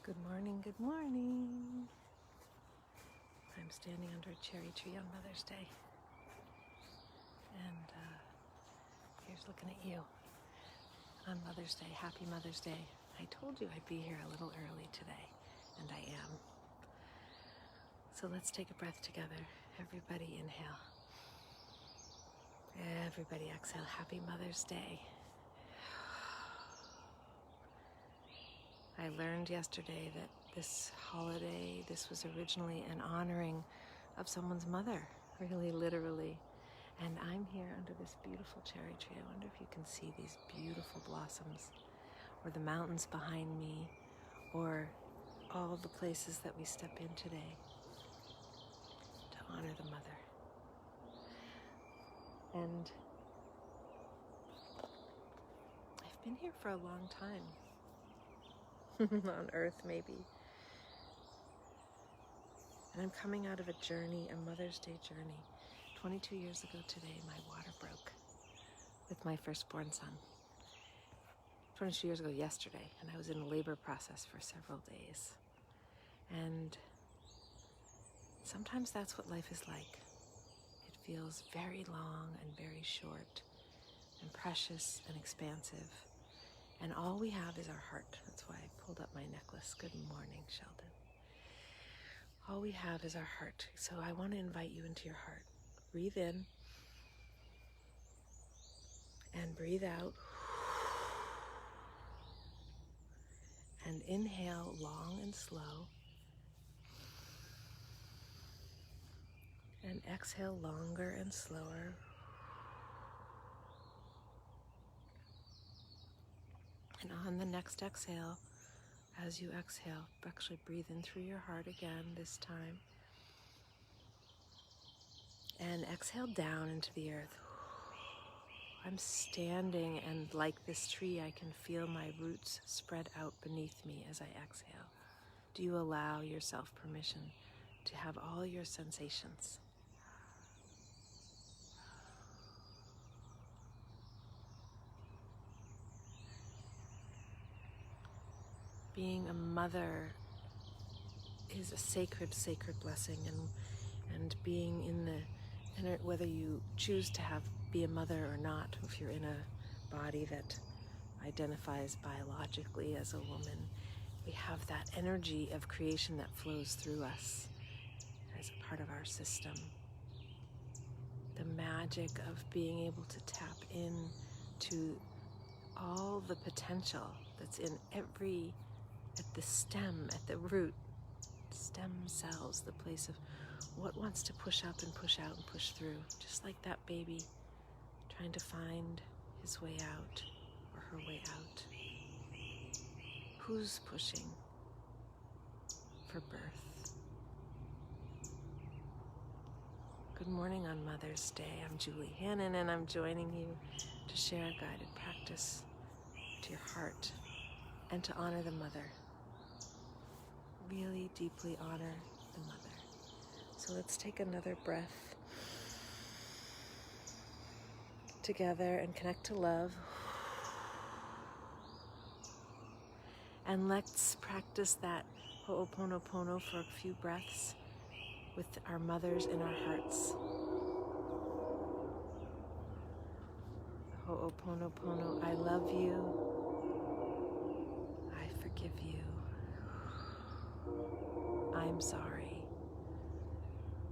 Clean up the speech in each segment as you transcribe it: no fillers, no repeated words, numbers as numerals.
Good morning, good morning. I'm standing under a cherry tree on Mother's Day. And here's looking at you on Mother's Day. Happy Mother's Day. I told you I'd be here a little early today, and I am. So let's take a breath together. Everybody inhale. Everybody exhale. Happy Mother's Day. I learned yesterday that this holiday, this was originally an honoring of someone's mother, really literally. And I'm here under this beautiful cherry tree. I wonder if you can see these beautiful blossoms, or the mountains behind me, or all the places that we step in today to honor the mother. And I've been here for a long time. On Earth, maybe. And I'm coming out of a journey, a Mother's Day journey. 22 years ago today, my water broke with my firstborn son. 22 years ago yesterday, and I was in a labor process for several days. And sometimes that's what life is like. It feels very long and very short and precious and expansive. And all we have is our heart. That's why I pulled up my necklace. Good morning, Sheldon. All we have is our heart. So I want to invite you into your heart. Breathe in and breathe out. And inhale long and slow. And exhale longer and slower. And on the next exhale, as you exhale, actually breathe in through your heart again this time. And exhale down into the earth. I'm standing, and like this tree, I can feel my roots spread out beneath me as I exhale. Do you allow yourself permission to have all your sensations? Being a mother is a sacred blessing, and being in the, whether you choose to be a mother or not, if you're in a body that identifies biologically as a woman, we have that energy of creation that flows through us as a part of our system. The magic of being able to tap in to all the potential that's in at the stem, at the root, stem cells, the place of what wants to push up and push out and push through, just like that baby trying to find his way out or her way out. Who's pushing for birth? Good morning on Mother's Day. I'm Julie Hannon, and I'm joining you to share a guided practice to your heart and to honor the mother. Really deeply honor the mother. So let's take another breath together and connect to love. And let's practice that ho'oponopono for a few breaths with our mothers in our hearts. Ho'oponopono, I love you. I forgive you. I'm sorry.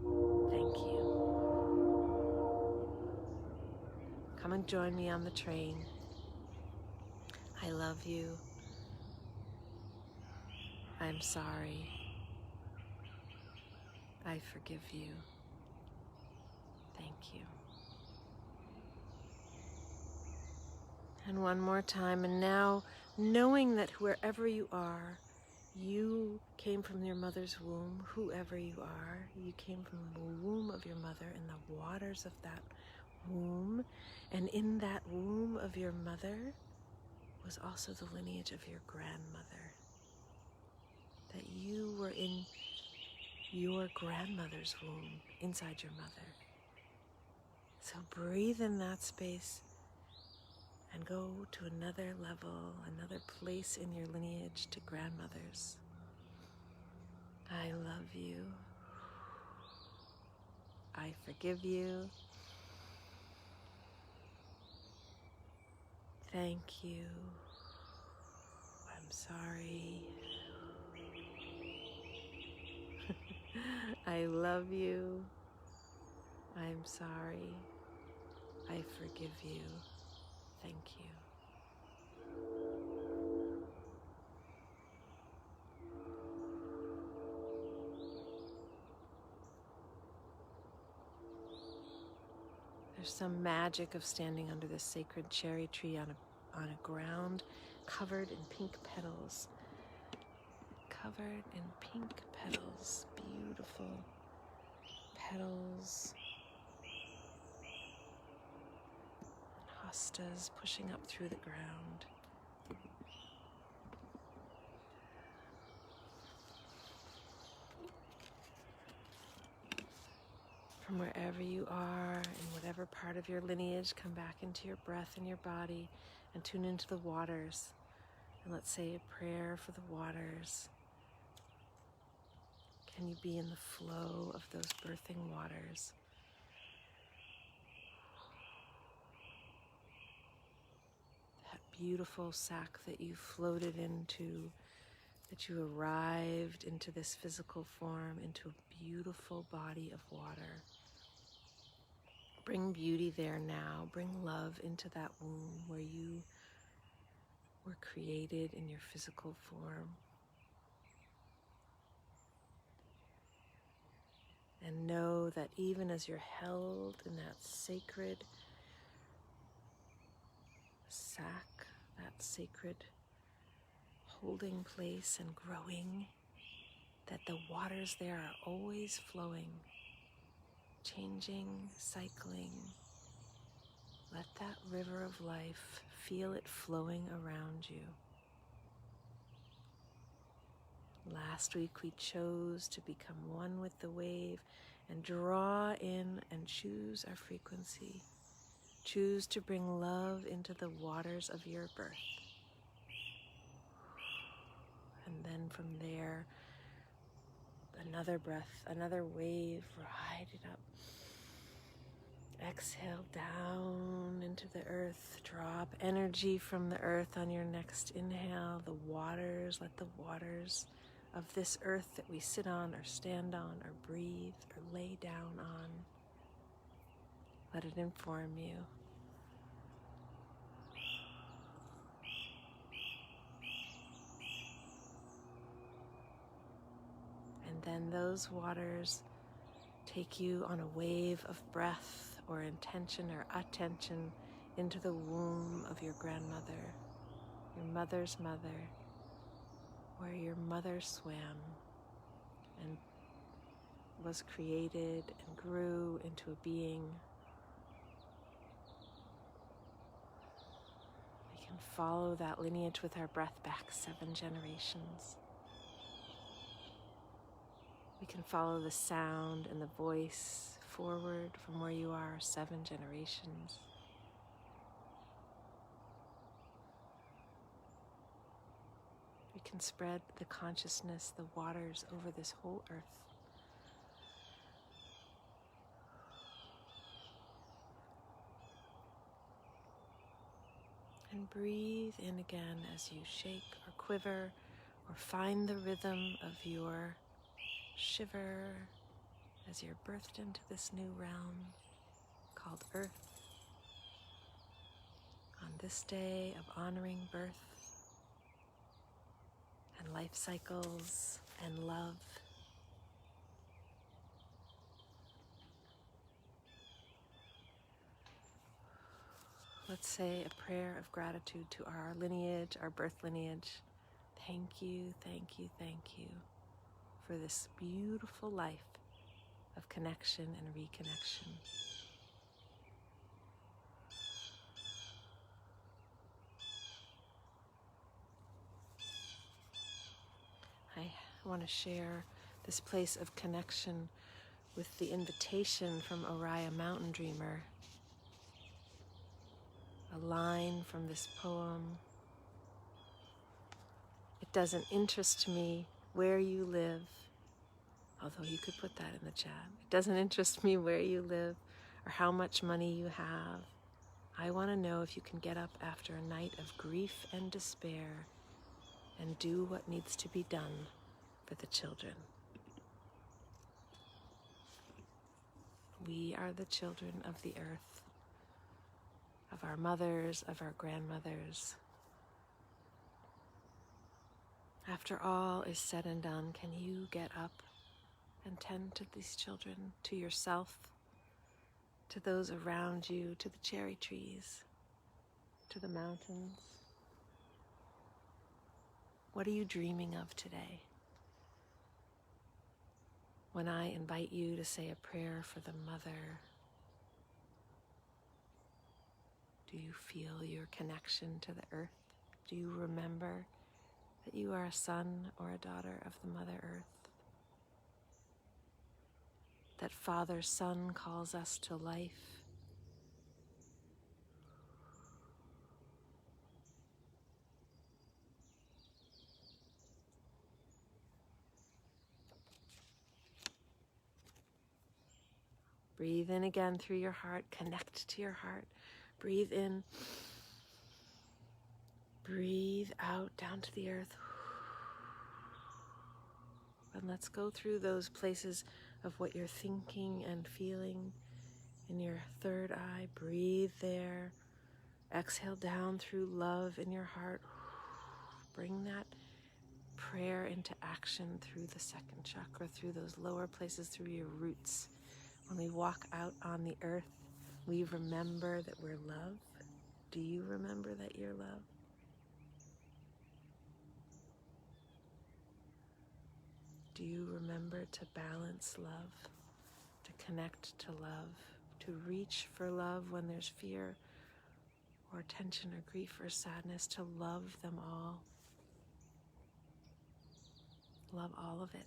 Thank you. Come and join me on the train. I love you. I'm sorry. I forgive you. Thank you. And one more time. And now, knowing that wherever you are, you came from your mother's womb, whoever you are, you came from the womb of your mother and the waters of that womb. And in that womb of your mother was also the lineage of your grandmother. That you were in your grandmother's womb, inside your mother. So breathe in that space and go to another level, another place in your lineage to grandmothers. I love you. I forgive you. Thank you. I'm sorry. I love you. I'm sorry. I forgive you. Thank you. There's some magic of standing under this sacred cherry tree on a ground covered in pink petals. Covered in pink petals. Beautiful petals. And hostas pushing up through the ground. From wherever you are, in whatever part of your lineage, come back into your breath and your body and tune into the waters. And let's say a prayer for the waters. Can you be in the flow of those birthing waters? That beautiful sac that you floated into, that you arrived into this physical form, into a beautiful body of water. Bring beauty there now. Bring love into that womb where you were created in your physical form. And know that even as you're held in that sacred sac, that sacred holding place and growing, that the waters there are always flowing, changing, cycling. Let that river of life, feel it flowing around you. Last week we chose to become one with the wave and draw in and choose our frequency. Choose to bring love into the waters of your birth. And then from there, another breath, another wave, ride it up. Exhale down into the earth. Drop energy from the earth on your next inhale. The waters, let the waters of this earth that we sit on or stand on or breathe or lay down on, let it inform you. And then those waters take you on a wave of breath or intention or attention into the womb of your grandmother, your mother's mother, where your mother swam and was created and grew into a being. We can follow that lineage with our breath back 7 generations. We can follow the sound and the voice forward from where you are 7 generations. We can spread the consciousness, the waters over this whole earth. And breathe in again as you shake or quiver or find the rhythm of your shiver as you're birthed into this new realm called Earth. On this day of honoring birth and life cycles and love, let's say a prayer of gratitude to our lineage, our birth lineage. Thank you, thank you, thank you for this beautiful life of connection and reconnection. I want to share this place of connection with the invitation from Oriah Mountain Dreamer. A line from this poem. It doesn't interest me where you live. Although you could put that in the chat. It doesn't interest me where you live or how much money you have. I want to know if you can get up after a night of grief and despair and do what needs to be done for the children. We are the children of the earth, of our mothers, of our grandmothers. After all is said and done, can you get up and tend to these children, to yourself, to those around you, to the cherry trees, to the mountains? What are you dreaming of today? When I invite you to say a prayer for the mother, do you feel your connection to the earth? Do you remember that you are a son or a daughter of the Mother Earth? That Father Son calls us to life. Breathe in again through your heart. Connect to your heart. Breathe in. Breathe out down to the earth. And let's go through those places of what you're thinking and feeling in your third eye. Breathe there. Exhale down through love in your heart. Bring that prayer into action through the second chakra, through those lower places, through your roots. When we walk out on the earth, we remember that we're love. Do you remember that you're love? Do you remember to balance love, to connect to love, to reach for love when there's fear or tension or grief or sadness, to love them all? Love all of it.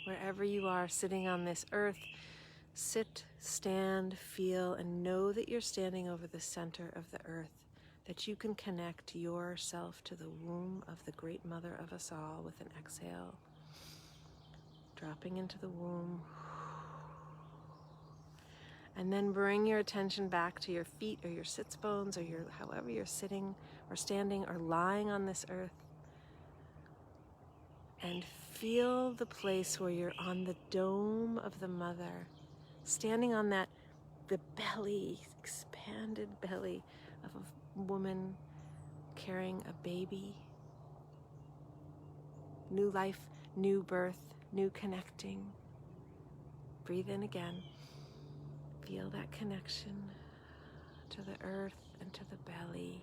Wherever you are sitting on this earth, sit, stand, feel, and know that you're standing over the center of the earth, that you can connect yourself to the womb of the great mother of us all with an exhale. Dropping into the womb. And then bring your attention back to your feet or your sits bones or however you're sitting or standing or lying on this earth. And feel the place where you're on the dome of the mother, standing on the belly, expanded belly of a woman carrying a baby. New life, new birth, new connecting. Breathe in again. Feel that connection to the earth and to the belly,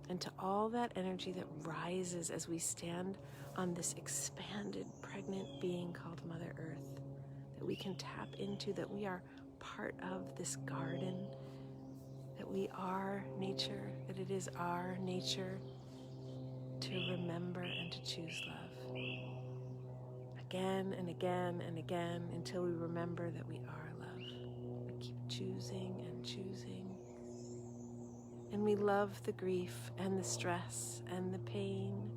and to all that energy that rises as we stand on this expanded, pregnant being called Mother Earth, that we can tap into, that we are part of this garden, that we are nature, that it is our nature to remember and to choose love. Again and again and again until we remember that we are love. We keep choosing and choosing. And we love the grief and the stress and the pain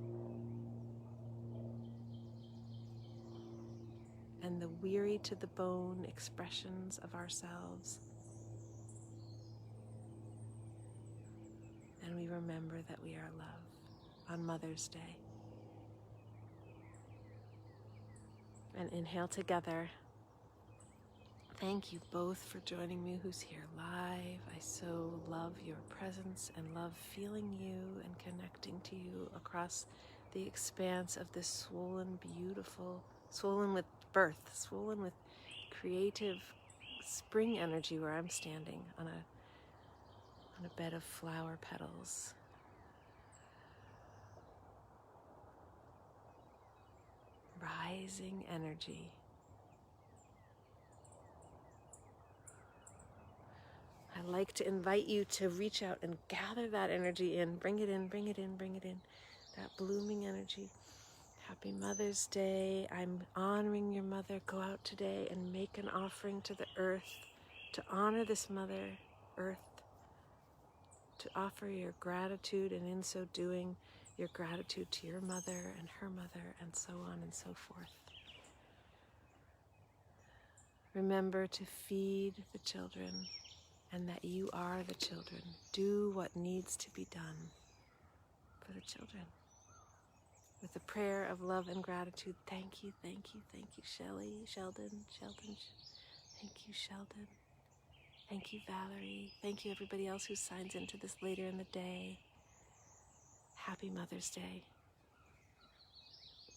and the weary to the bone expressions of ourselves. And we remember that we are love on Mother's Day. And inhale together. Thank you both for joining me who's here live. I so love your presence and love feeling you and connecting to you across the expanse of this swollen, beautiful, swollen with birth, swollen with creative spring energy where I'm standing on a bed of flower petals. Rising energy. I like to invite you to reach out and gather that energy in. Bring it in, bring it in, bring it in. That blooming energy. Happy Mother's Day. I'm honoring your mother. Go out today and make an offering to the earth to honor this Mother Earth. to offer your gratitude, and in so doing, your gratitude to your mother and her mother, and so on and so forth. Remember to feed the children, and that you are the children. Do what needs to be done for the children. With a prayer of love and gratitude, thank you, thank you, thank you, Sheldon. Thank you, Sheldon. Thank you, Valerie. Thank you, everybody else who signs into this later in the day. Happy Mother's Day.